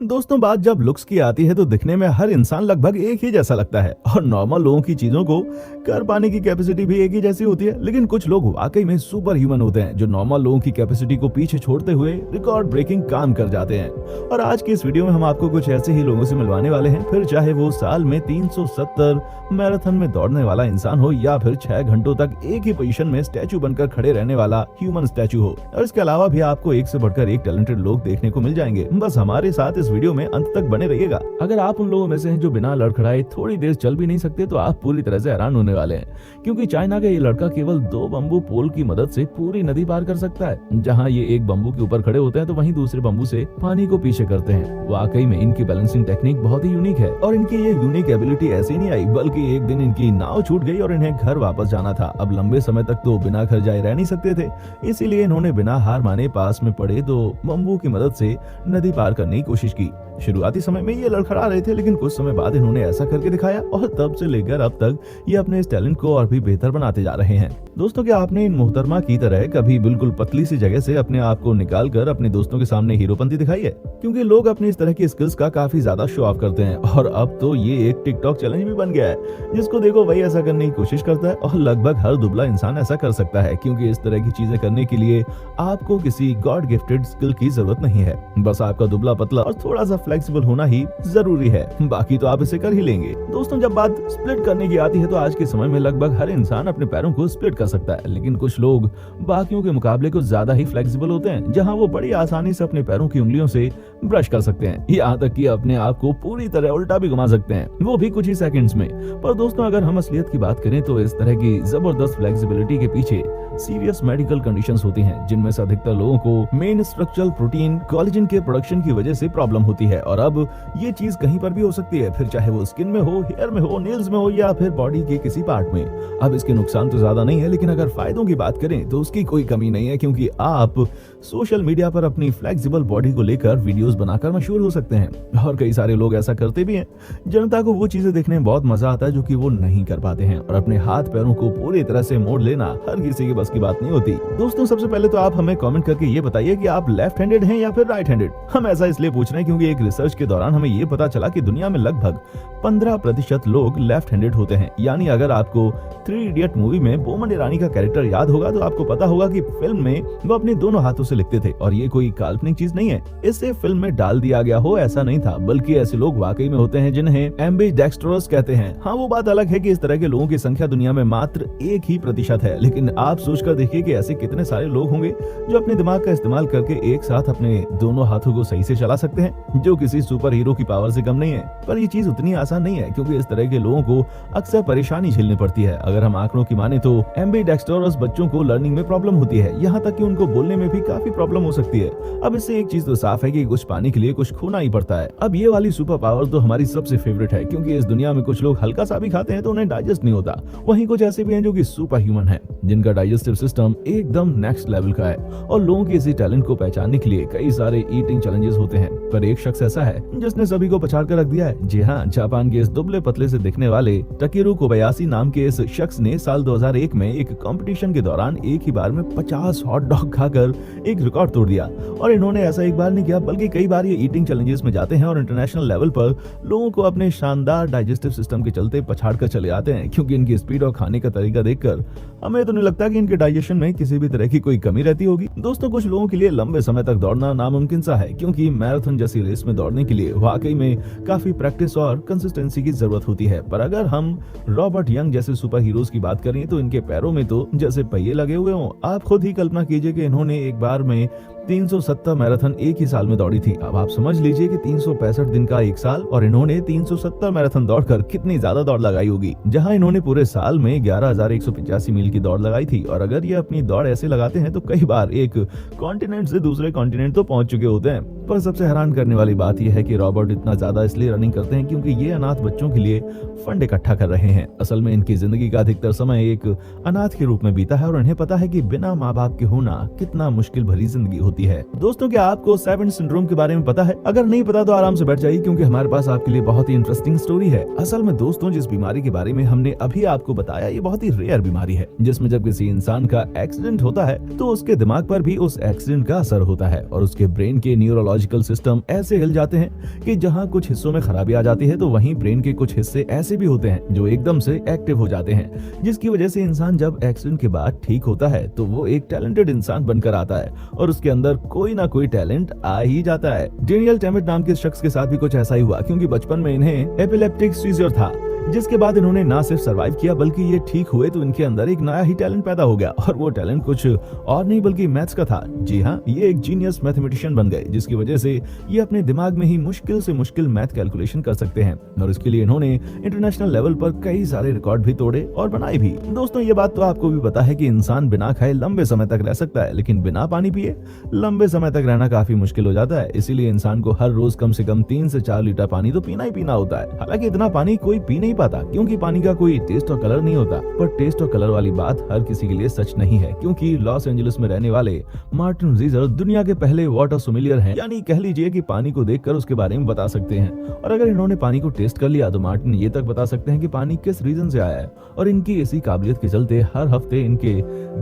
दोस्तों, बात जब लुक्स की आती है तो दिखने में हर इंसान लगभग एक ही जैसा लगता है और नॉर्मल लोगों की चीजों को कर पाने की कैपेसिटी भी एक ही जैसी होती है। लेकिन कुछ लोग वाकई में सुपर ह्यूमन होते हैं जो नॉर्मल लोगों की कैपेसिटी को पीछे छोड़ते हुए रिकॉर्ड ब्रेकिंग काम कर जाते हैं। और आज की इस वीडियो में हम आपको कुछ ऐसे ही लोगों से मिलवाने वाले हैं, फिर चाहे वो साल में 370 मैराथन में दौड़ने वाला इंसान हो या फिर 6 घंटों तक एक ही पोजीशन में स्टैचू बनकर खड़े रहने वाला ह्यूमन स्टैचू हो। और इसके अलावा भी आपको एक से बढ़कर एक टैलेंटेड लोग देखने को मिल जाएंगे। बस हमारे साथ इस वीडियो में अंत तक बने रहिएगा। अगर आप उन लोगों में से हैं जो बिना लड़खड़ाए थोड़ी देर चल भी नहीं सकते तो आप पूरी तरह से हैरान होने वाले हैं, क्योंकि चाइना का ये लड़का केवल 2 बम्बू पोल की मदद से पूरी नदी पार कर सकता है। जहां ये एक बम्बू के ऊपर खड़े होते हैं तो वहीं दूसरे बम्बू से पानी को पीछे करते हैं। वाकई में इनकी बैलेंसिंग टेक्निक बहुत ही यूनिक है और इनकी ये यूनिक एबिलिटी ऐसी नहीं आई, बल्कि एक दिन इनकी नाव छूट गई और इन्हें घर वापस जाना था। अब लंबे समय तक तो बिना घर जाए रह नहीं सकते थे, इसीलिए इन्होंने बिना हार माने पास में पड़े 2 बम्बू की मदद से नदी पार करने की कोशिश की। शुरुआती समय में ये लड़खड़ा रहे थे, लेकिन कुछ समय बाद इन्होंने ऐसा करके दिखाया और तब से लेकर अब तक ये अपने इस टैलेंट को और भी बेहतर बनाते जा रहे हैं। दोस्तों, क्या आपने इन मोहतरमा की तरह कभी बिल्कुल पतली सी जगह से अपने आप को निकाल कर अपने दोस्तों के सामने हीरोपंती दिखाई है? क्योंकि लोग अपनी इस तरह की स्किल्स का काफी ज्यादा शो ऑफ करते हैं और अब तो ये एक टिकटॉक चैलेंज भी बन गया है। जिसको देखो वही ऐसा करने की कोशिश करता है और लगभग हर दुबला इंसान ऐसा कर सकता है, क्योंकि इस तरह की चीजें करने के लिए आपको किसी गॉड गिफ्टेड स्किल की जरूरत नहीं है। बस आपका दुबला पतला और थोड़ा सा फ्लेक्सिबल होना ही जरूरी है, बाकी तो आप इसे कर ही लेंगे। दोस्तों, जब बात स्प्लिट करने की आती है तो आज के समय में लगभग हर इंसान अपने पैरों को स्प्लिट कर सकता है, लेकिन कुछ लोग बाकियों के मुकाबले कुछ ज्यादा ही फ्लेक्सिबल होते हैं, जहां वो बड़ी आसानी से अपने पैरों की उंगलियों से ब्रश कर सकते हैं, यहाँ तक कि अपने आप को पूरी तरह उल्टा भी घुमा सकते हैं, वो भी कुछ ही सेकंड्स में। पर दोस्तों, अगर हम असलियत की बात करें तो इस तरह की जबरदस्त फ्लेक्सिबिलिटी के पीछे सीरियस मेडिकल कंडीशंस होती हैं, जिनमें से अधिकतर लोगों को मेन स्ट्रक्चरल प्रोटीन कोलेजन के प्रोडक्शन की वजह से प्रॉब्लम होती है। और अब ये चीज कहीं पर भी हो सकती है, फिर चाहे वो स्किन में हो, हेयर में हो, नेल्स में हो या फिर बॉडी के किसी पार्ट में। अब इसके नुकसान तो ज्यादा नहीं है, लेकिन अगर फायदों की बात करें तो उसकी कोई कमी नहीं है, क्योंकि आप सोशल मीडिया पर अपनी फ्लेक्सिबल बॉडी को लेकर वीडियोस बनाकर मशहूर हो सकते हैं और कई सारे लोग ऐसा करते भी हैं। जनता को वो चीजें देखने में बहुत मजा आता है जो कि वो नहीं कर पाते हैं, और अपने हाथ पैरों को पूरी तरह से मोड़ लेना हर किसी के बस की बात नहीं होती। दोस्तों, सबसे पहले तो आप हमें कमेंट करके ये बताइए कि आप लेफ्ट हैंडेड हैं या फिर राइट हैंडेड। हम ऐसा इसलिए पूछ रहे हैं क्योंकि एक रिसर्च के दौरान हमें ये पता चला कि दुनिया में लगभग 15% लोग लेफ्ट हैंडेड होते हैं। यानी अगर आपको 3 इडियट मूवी में बोमन ईरानी का कैरेक्टर याद होगा तो आपको पता होगा कि फिल्म में वो अपने दोनों हाथों से लिखते थे, और ये कोई काल्पनिक चीज नहीं है, इसे फिल्म में डाल दिया गया हो ऐसा नहीं था, बल्कि ऐसे लोग वाकई में होते हैं जिन्हें एम्बिडेक्स्ट्रस कहते हैं। हाँ, वो बात अलग है कि इस तरह के लोगों की संख्या दुनिया में मात्र 1% है, लेकिन आप सोचकर देखिए कि ऐसे कितने सारे लोग होंगे जो अपने दिमाग का इस्तेमाल करके एक साथ अपने दोनों हाथों को सही से चला सकते हैं, जो किसी सुपर हीरो की पावर से कम नहीं है। पर ये चीज उतनी आसान नहीं है, क्योंकि इस तरह के लोगों को अक्सर परेशानी झेलनी पड़ती है। अगर हम आंकड़ों की माने तो एम्बिडेक्स्ट्रस बच्चों को लर्निंग में प्रॉब्लम होती है, यहाँ तक कि उनको बोलने में भी काफी प्रॉब्लम हो सकती है। अब इससे एक चीज तो साफ है कि कुछ पाने के लिए कुछ खोना ही पड़ता है। अब ये वाली सुपर पावर तो हमारी सबसे फेवरेट है, क्योंकि इस दुनिया में कुछ लोग हल्का सा भी खाते हैं तो उन्हें डाइजेस्ट नहीं होता। वहीं कुछ ऐसे भी हैं जो कि सुपर ह्यूमन है, जिनका डाइजेस्टिव सिस्टम एकदम नेक्स्ट लेवल का है। और लोगों के इसी टैलेंट को पहचानने के लिए कई सारे ईटिंग चैलेंजेस होते हैं, पर एक शख्स ऐसा है जिसने सभी को पछाड़ कर रख दिया है। जी हाँ, जापान के इस दुबले पतले से दिखने वाले टकीरू कोबायाशी नाम के इस शख्स ने साल 2001 में एक कंपटीशन के दौरान एक ही बार में 50 हॉट डॉग खाकर एक रिकॉर्ड तोड़ दिया। और इन्होंने ऐसा एक बार नहीं किया, बल्कि कई बार ये ईटिंग चैलेंजेस में जाते हैं और इंटरनेशनल लेवल पर लोगों को अपने शानदार डाइजेस्टिव सिस्टम के चलते पछाड़ कर चले आते हैं, क्योंकि इनकी स्पीड और खाने का तरीका देखकर हमें तो नहीं लगता कि इनके डाइजेशन में किसी भी तरह की कोई कमी रहती होगी। दोस्तों, कुछ लोगों के लिए लंबे समय तक दौड़ना नामुमकिन सा है, क्योंकि मैराथन जैसी रेस में दौड़ने के लिए वाकई में काफी प्रैक्टिस और कंसिस्टेंसी की जरूरत होती है। पर अगर हम रॉबर्ट यंग जैसे सुपर हीरोज की बात करें तो इनके पैरों में तो जैसे पहिए लगे हुए हों। आप खुद ही कल्पना कीजिए कि इन्होंने एक बार में 370 मैराथन एक ही साल में दौड़ी थी। अब आप समझ लीजिए कि 365 दिन का एक साल, और इन्होंने 370 मैराथन दौड़कर कितनी ज्यादा दौड़ लगाई होगी, जहां इन्होंने पूरे साल में 11,185 मील की दौड़ लगाई थी। और अगर ये अपनी दौड़ ऐसे लगाते हैं तो कई बार एक कॉन्टिनेंट से दूसरे कॉन्टिनेंट तो पहुंच चुके होते हैं। पर सबसे हैरान करने वाली बात यह है कि रॉबर्ट इतना ज्यादा इसलिए रनिंग करते हैं क्योंकि ये अनाथ बच्चों के लिए फंड इकट्ठा कर रहे हैं। असल में इनकी जिंदगी का अधिकतर समय एक अनाथ के रूप में बीता है और इन्हें पता है कि बिना माँ बाप के होना कितना मुश्किल भरी जिंदगी होती है। होती है। दोस्तों, क्या आपको सेवन सिंड्रोम के बारे में पता है? अगर नहीं पता तो आराम से बैठ जाइए, क्योंकि हमारे पास आपके लिए बहुत ही इंटरेस्टिंग स्टोरी है। असल में दोस्तों, जिस बीमारी के बारे में हमने अभी आपको बताया, ये बहुत ही रेयर बीमारी है, जिसमें जब किसी इंसान का एक्सीडेंट होता है तो उसके दिमाग पर भी उस एक्सीडेंट का असर होता है और उसके ब्रेन के न्यूरोलॉजिकल सिस्टम ऐसे हिल जाते हैं कि जहां कुछ हिस्सों में खराबी आ जाती है तो वहीं ब्रेन के कुछ हिस्से ऐसे भी होते हैं जो एकदम से एक्टिव हो जाते हैं, जिसकी वजह से इंसान जब एक्सीडेंट के बाद ठीक होता है तो वो एक टैलेंटेड इंसान बनकर आता है और उसके अंदर कोई ना कोई टैलेंट आ ही जाता है। डेनियल टैमेट नाम के शख्स के साथ भी कुछ ऐसा ही हुआ, क्योंकि बचपन में इन्हें एपिलेप्टिक सीजर था, जिसके बाद इन्होंने ना सिर्फ सरवाइव किया बल्कि ये ठीक हुए तो इनके अंदर एक नया ही टैलेंट पैदा हो गया और वो टैलेंट कुछ और नहीं बल्कि मैथ्स का था। जी हाँ, ये एक जीनियस मैथमेटिशियन बन गए, जिसकी वजह से ये अपने दिमाग में ही मुश्किल से मुश्किल मैथ कैलकुलेशन कर सकते हैं और इसके लिए इन्होंने इंटरनेशनल लेवल पर कई सारे रिकॉर्ड भी तोड़े और बनाए भी। दोस्तों, ये बात तो आपको भी पता है कि इंसान बिना खाए लंबे समय तक रह सकता है, लेकिन बिना पानी पिए लंबे समय तक रहना काफी मुश्किल हो जाता है। इसीलिए इंसान को हर रोज कम से कम 3 से 4 लीटर पानी तो पीना ही पीना होता है। हालांकि इतना पानी कोई पी नहीं पाता, क्योंकि पानी का कोई टेस्ट और कलर नहीं होता। पर टेस्ट और कलर वाली बात हर किसी के लिए सच नहीं है, क्योंकि लॉस एंजलिस में रहने वाले मार्टिन रीजर दुनिया के पहले वाटर सोमिलियर हैं, यानी कह लीजिए कि पानी को देखकर उसके बारे में बता सकते हैं। और अगर इन्होंने पानी को टेस्ट कर लिया तो मार्टिन ये तक बता सकते हैं कि पानी किस रीजन से आया है। और इनकी इसी काबिलियत के चलते हर हफ्ते इनके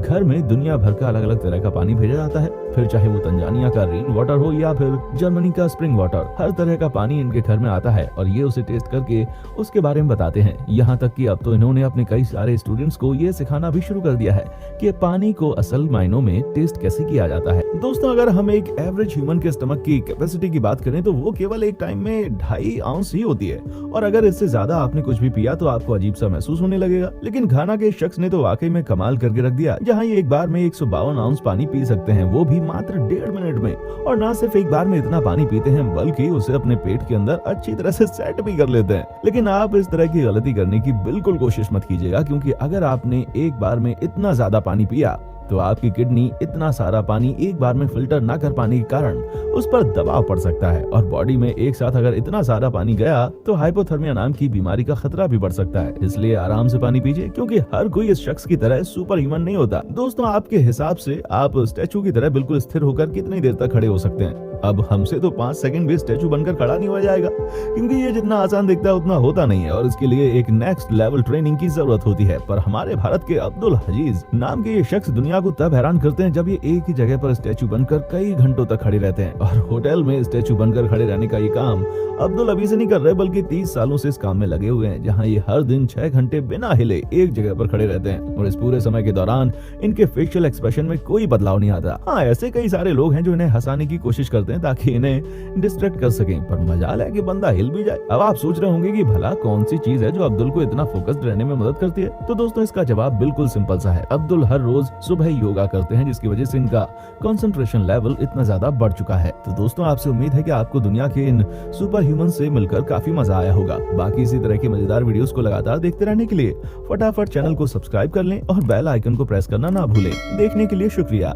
घर में दुनिया भर का अलग अलग तरह का पानी भेजा जाता है, फिर चाहे वो तंजानिया का रेन वाटर हो या फिर जर्मनी का स्प्रिंग वाटर। हर तरह का पानी इनके घर में आता है और ये उसे टेस्ट करके उसके बारे में बताते हैं। यहाँ तक कि अब तो इन्होंने अपने कई सारे स्टूडेंट्स को ये सिखाना भी शुरू कर दिया है कि पानी को असल मायनों में टेस्ट कैसे किया जाता है। दोस्तों, अगर हम एक एवरेज ह्यूमन के स्टमक की कैपेसिटी की बात करें तो वो केवल एक टाइम में 2.5 आउंस ही होती है, और अगर इससे ज्यादा आपने कुछ भी पिया तो आपको अजीब सा महसूस होने लगेगा। लेकिन घाना के शख्स ने तो वाकई में कमाल करके रख दिया, जहाँ ये एक बार में 152 आउंस पानी पी सकते हैं, वो भी मात्र 1.5 मिनट में। और ना सिर्फ एक बार में इतना पानी पीते हैं बल्कि उसे अपने पेट के अंदर अच्छी तरह से सेट भी कर लेते हैं। लेकिन आप इस तरह की गलती करने की बिल्कुल कोशिश मत कीजिएगा, क्योंकि अगर आपने एक बार में इतना ज्यादा पानी पिया तो आपकी किडनी इतना सारा पानी एक बार में फिल्टर ना कर पाने के कारण उस पर दबाव पड़ सकता है और बॉडी में एक साथ अगर इतना सारा पानी गया तो हाइपोथर्मिया नाम की बीमारी का खतरा भी बढ़ सकता है। इसलिए आराम से पानी पीजिए, क्योंकि हर कोई इस शख्स की तरह सुपर ह्यूमन नहीं होता। दोस्तों, आपके हिसाब से आप स्टैचू की तरह बिल्कुल स्थिर होकर कितनी देर तक खड़े हो सकते हैं? अब हमसे तो 5 सेकंड भी स्टैचू बनकर खड़ा नहीं हो जाएगा, क्योंकि ये जितना आसान दिखता है उतना होता नहीं है और इसके लिए एक नेक्स्ट लेवल ट्रेनिंग की जरूरत होती है। पर हमारे भारत के अब्दुल हजीज नाम के ये शख्स दुनिया को तब हैरान करते हैं जब ये एक ही जगह पर स्टैचू बनकर कई घंटों तक खड़े रहते हैं। और होटल में स्टैचू बनकर खड़े रहने का ये काम अब्दुल अभी से नहीं कर रहे, बल्कि 30 सालों से इस काम में लगे हुए हैं, जहाँ ये हर दिन 6 घंटे बिना हिले एक जगह पर खड़े रहते हैं। और इस पूरे समय के दौरान इनके फेशियल एक्सप्रेशन में कोई बदलाव नहीं आता। हाँ, ऐसे कई सारे लोग हैं जो इन्हें हंसाने की कोशिश करते हैं ताकि इन्हें डिस्ट्रैक्ट कर सकें, पर मजाल है कि बंदा हिल भी जाए। अब आप सोच रहे होंगे कि भला कौन सी चीज है जो अब्दुल को इतना फोकस्ड रहने में मदद करती है? तो दोस्तों, इसका जवाब बिल्कुल सिंपल सा है। अब्दुल हर रोज सुबह योगा करते हैं, जिसकी वजह से इनका कंसंट्रेशन लेवल इतना ज्यादा बढ़ चुका है। तो दोस्तों, आपसे उम्मीद है कि आपको दुनिया के इन सुपर ह्यूमन से मिलकर काफी मजा आया होगा। बाकी इसी तरह के मजेदार वीडियोस को लगातार देखते रहने के लिए फटाफट चैनल को सब्सक्राइब कर लें और बेल आइकन को प्रेस करना ना भूलें। देखने के लिए शुक्रिया।